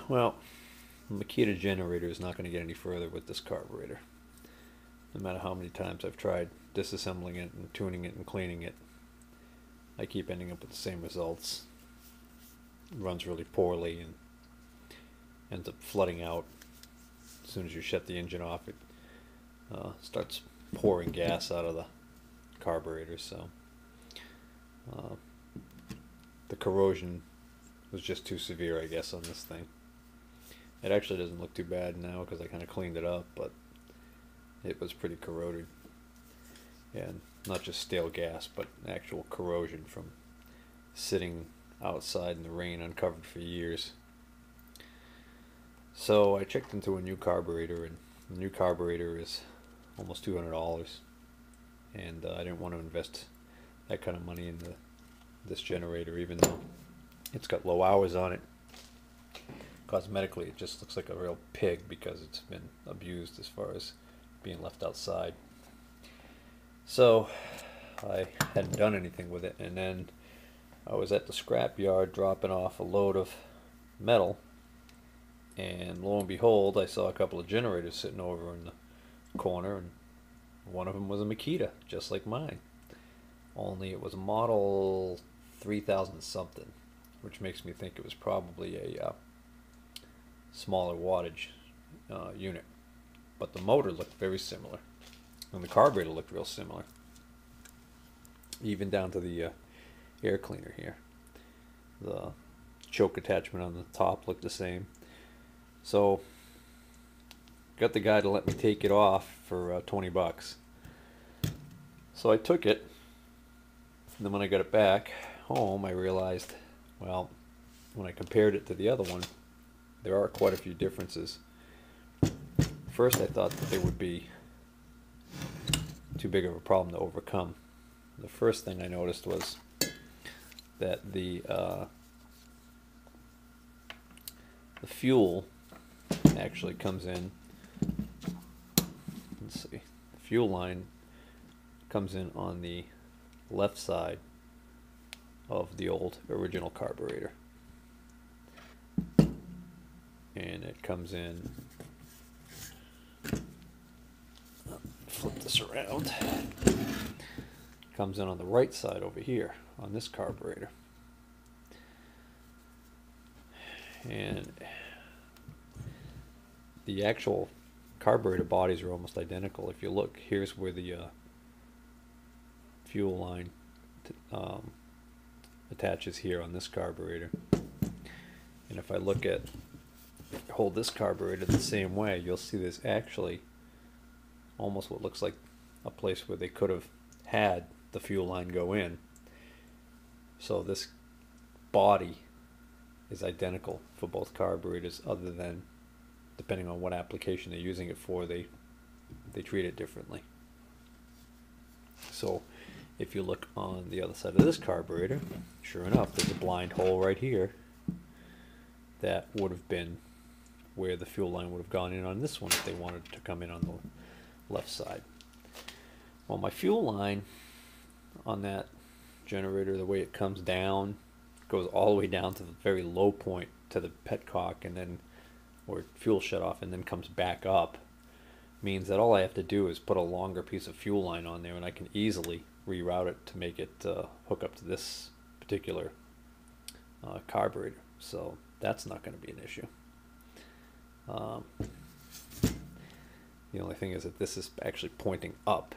Well, the Makita generator is not going to get any further with this carburetor. No matter how many times I've tried disassembling it and tuning it and cleaning it, I keep ending up with the same results. It runs really poorly and ends up flooding out. As soon as you shut the engine off, it starts pouring gas out of the carburetor. So the corrosion was just too severe, I guess, on this thing. It actually doesn't look too bad now because I kind of cleaned it up, but it was pretty corroded. And not just stale gas, but actual corrosion from sitting outside in the rain uncovered for years. So I checked into a new carburetor, and the new carburetor is almost $200, and I didn't want to invest that kind of money into this generator, even though it's got low hours on it. Cosmetically, it just looks like a real pig because it's been abused as far as being left outside. So I hadn't done anything with it, and then I was at the scrapyard dropping off a load of metal, and lo and behold, I saw a couple of generators sitting over in the corner, and one of them was a Makita, just like mine. Only it was a model 3000 something, which makes me think it was probably a smaller wattage unit. But the motor looked very similar, and the carburetor looked real similar, even down to the air cleaner here. The choke attachment on the top looked the same. So got the guy to let me take it off for 20 bucks. So I took it, and then when I got it back home, I realized, well, when I compared it to the other one, there are quite a few differences. First, I thought that they would be too big of a problem to overcome. The first thing I noticed was that the fuel actually comes in. Let's see, the fuel line comes in on the left side of the old original carburetor, and it comes in, flip this around, comes in on the right side over here on this carburetor. And the actual carburetor bodies are almost identical. If you look, here's where the fuel line attaches here on this carburetor. And if I hold this carburetor the same way, you'll see there's actually almost what looks like a place where they could have had the fuel line go in. So this body is identical for both carburetors, other than depending on what application they're using it for, they treat it differently. So if you look on the other side of this carburetor, sure enough, there's a blind hole right here that would have been where the fuel line would have gone in on this one if they wanted to come in on the left side. Well, my fuel line on that generator, the way it comes down, goes all the way down to the very low point to the petcock, and then where fuel shut off, and then comes back up, means that all I have to do is put a longer piece of fuel line on there, and I can easily reroute it to make it hook up to this particular carburetor. So that's not going to be an issue. The only thing is that this is actually pointing up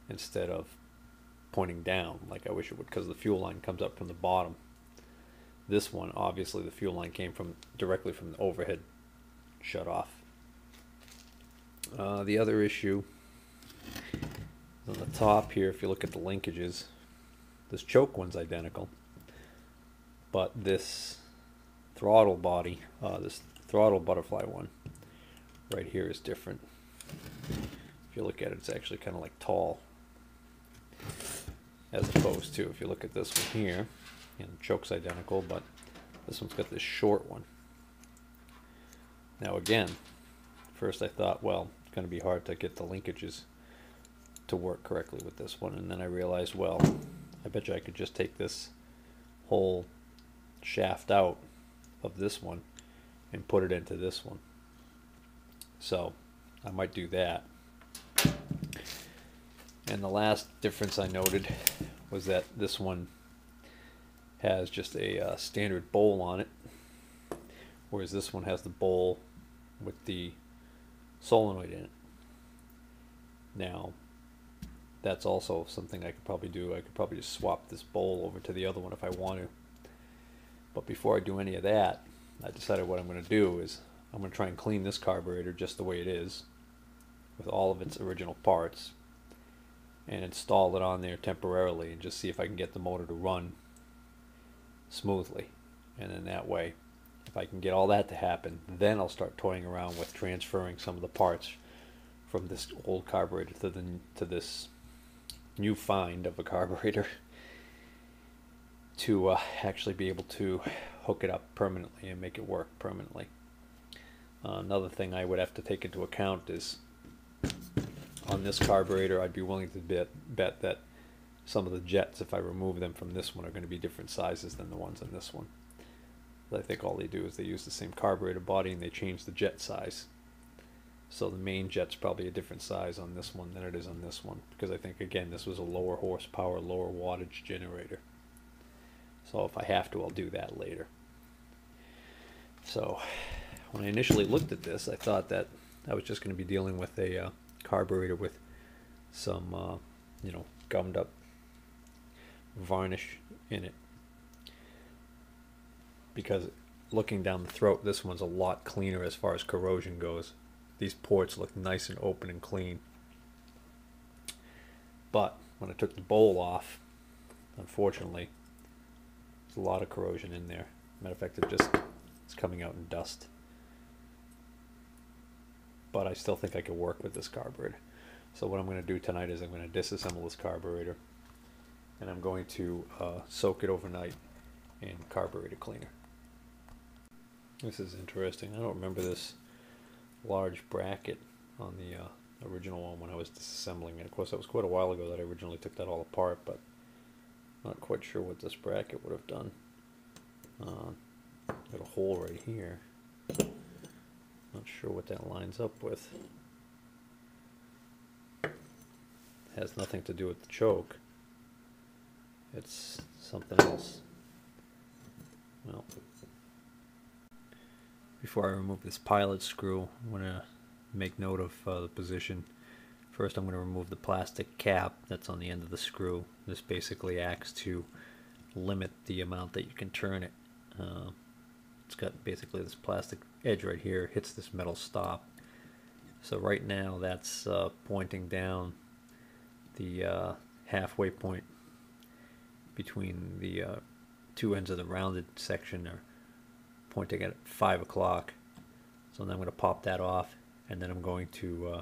instead of pointing down like I wish it would, because the fuel line comes up from the bottom. This one, obviously the fuel line came directly from the overhead shut off. The other issue on the top here, if you look at the linkages, this choke one's identical, but this throttle body, this throttle butterfly one right here is different. If you look at it, it's actually kind of like tall, as opposed to, if you look at this one here, and the choke's identical, but this one's got this short one. Now again, first I thought, well, it's going to be hard to get the linkages to work correctly with this one, and then I realized, well, I bet you I could just take this whole shaft out of this one and put it into this one. So I might do that. And the last difference I noted was that this one has just a standard bowl on it, whereas this one has the bowl with the solenoid in it. Now, that's also something I could probably do. I could probably just swap this bowl over to the other one if I want to. But before I do any of that, I decided what I'm going to do is I'm going to try and clean this carburetor just the way it is, with all of its original parts, and install it on there temporarily and just see if I can get the motor to run smoothly. And then that way, if I can get all that to happen, then I'll start toying around with transferring some of the parts from this old carburetor to this new find of a carburetor to actually be able to hook it up permanently and make it work permanently. Another thing I would have to take into account is on this carburetor, I'd be willing to bet that some of the jets, if I remove them from this one, are going to be different sizes than the ones on this one. But I think all they do is they use the same carburetor body and they change the jet size. So the main jet's probably a different size on this one than it is on this one, because I think, again, this was a lower horsepower, lower wattage generator. So if I have to, I'll do that later. So when I initially looked at this, I thought that I was just going to be dealing with a carburetor with some, gummed up varnish in it. Because looking down the throat, this one's a lot cleaner as far as corrosion goes. These ports look nice and open and clean. But when I took the bowl off, unfortunately, there's a lot of corrosion in there. Matter of fact, it's coming out in dust. But I still think I could work with this carburetor. So what I'm going to do tonight is I'm going to disassemble this carburetor, and I'm going to soak it overnight in carburetor cleaner. This is interesting. I don't remember this large bracket on the original one when I was disassembling it. Of course, that was quite a while ago that I originally took that all apart, but not quite sure what this bracket would have done. Got a hole right here. Not sure what that lines up with. Has nothing to do with the choke. It's something else. Well, before I remove this pilot screw, I'm going to make note of the position. First, I'm going to remove the plastic cap that's on the end of the screw. This basically acts to limit the amount that you can turn it. It's got basically this plastic edge right here, hits this metal stop. So right now that's pointing down the halfway point between the two ends of the rounded section are pointing at 5 o'clock. So then I'm going to pop that off, and then I'm going to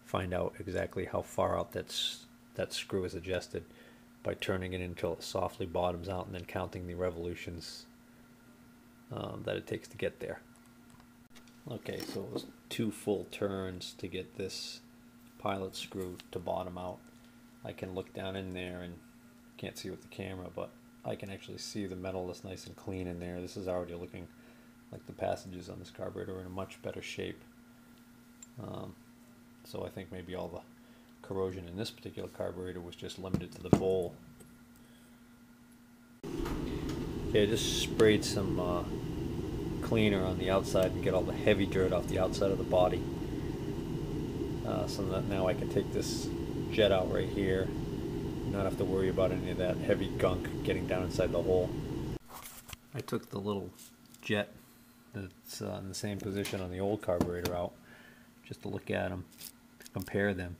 find out exactly how far out that screw is adjusted by turning it until it softly bottoms out and then counting the revolutions that it takes to get there. Okay, so it was 2 full turns to get this pilot screw to bottom out. I can look down in there and can't see with the camera, but I can actually see the metal that's nice and clean in there. This is already looking like the passages on this carburetor are in a much better shape. So I think maybe all the corrosion in this particular carburetor was just limited to the bowl. Okay, I just sprayed some cleaner on the outside and get all the heavy dirt off the outside of the body. So that now I can take this jet out right here, not have to worry about any of that heavy gunk getting down inside the hole. I took the little jet that's in the same position on the old carburetor out just to look at them, to compare them.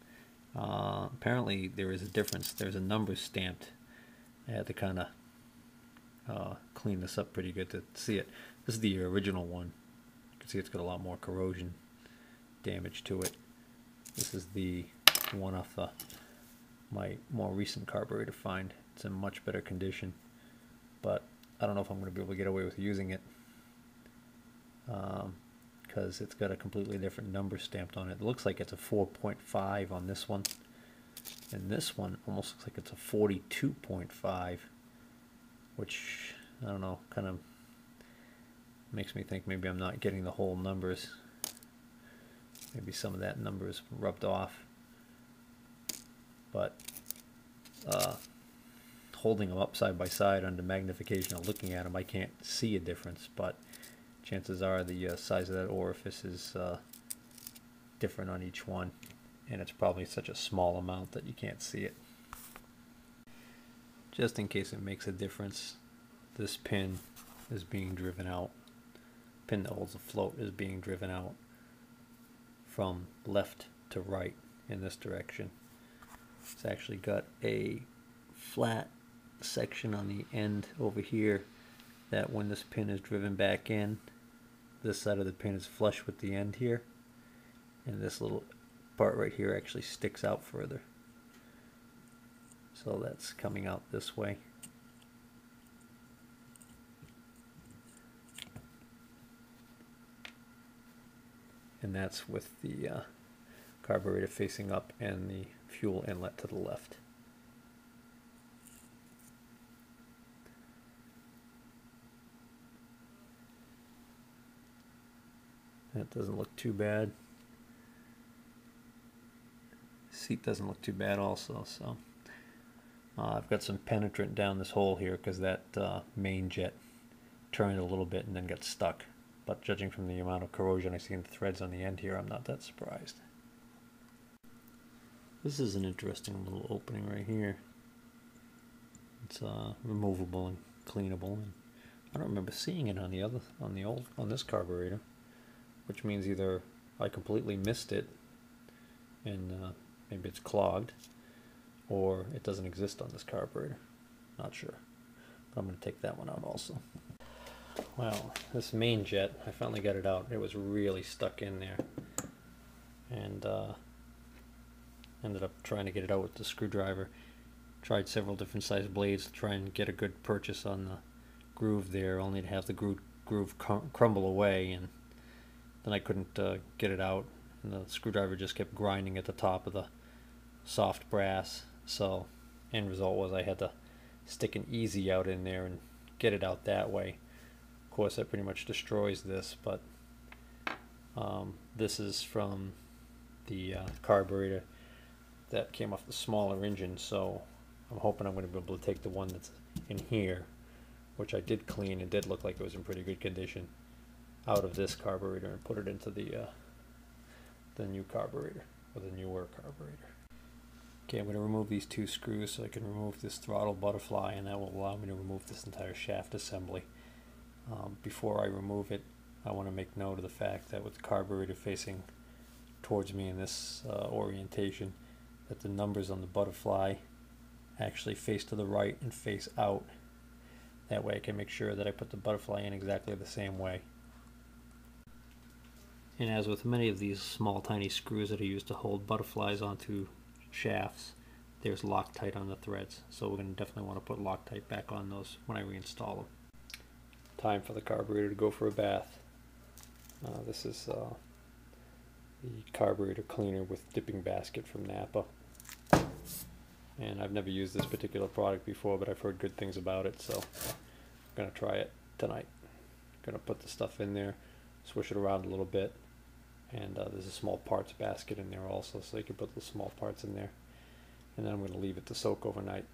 Apparently there is a difference. There's a number stamped. I had to kind of clean this up pretty good to see it. This is the original one. You can see it's got a lot more corrosion damage to it. This is the one off my more recent carburetor find. It's in much better condition, but I don't know if I'm going to be able to get away with using it because it's got a completely different number stamped on it. It looks like it's a 4.5 on this one, and this one almost looks like it's a 42.5, which I don't know, kind of makes me think maybe I'm not getting the whole numbers. Maybe some of that number is rubbed off. But holding them up side by side under magnification and looking at them, I can't see a difference, but chances are the size of that orifice is different on each one, and it's probably such a small amount that you can't see it. Just in case it makes a difference, this pin is being driven out. Pin that holds the float is being driven out from left to right in this direction. It's actually got a flat section on the end over here that when this pin is driven back in, this side of the pin is flush with the end here, and this little part right here actually sticks out further. So that's coming out this way. And that's with the carburetor facing up and the fuel inlet to the left. That doesn't look too bad. Seat doesn't look too bad also. So I've got some penetrant down this hole here because that main jet turned a little bit and then got stuck. But judging from the amount of corrosion I see in the threads on the end here, I'm not that surprised. This is an interesting little opening right here. It's removable and cleanable, and I don't remember seeing it on this carburetor, which means either I completely missed it and maybe it's clogged, or it doesn't exist on this carburetor. Not sure. But I'm going to take that one out also. Well, this main jet, I finally got it out. It was really stuck in there, and ended up trying to get it out with the screwdriver. Tried several different size blades to try and get a good purchase on the groove there, only to have the groove crumble away, and then I couldn't get it out, and the screwdriver just kept grinding at the top of the soft brass. So end result was I had to stick an easy out in there and get it out that way. Of course, that pretty much destroys this, but this is from the carburetor that came off the smaller engine, so I'm hoping I'm going to be able to take the one that's in here, which I did clean and did look like it was in pretty good condition, out of this carburetor and put it into the new carburetor, or the newer carburetor. Okay, I'm going to remove these two screws so I can remove this throttle butterfly, and that will allow me to remove this entire shaft assembly. Before I remove it, I want to make note of the fact that with the carburetor facing towards me in this orientation, that the numbers on the butterfly actually face to the right and face out. That way I can make sure that I put the butterfly in exactly the same way. And as with many of these small tiny screws that are used to hold butterflies onto shafts, there's Loctite on the threads, so we're going to definitely want to put Loctite back on those when I reinstall them. Time for the carburetor to go for a bath. This is the carburetor cleaner with dipping basket from Napa, and I've never used this particular product before, but I've heard good things about it, so I'm going to try it tonight. I'm going to put the stuff in there, swish it around a little bit, and there's a small parts basket in there also, so you can put the small parts in there, and then I'm going to leave it to soak overnight.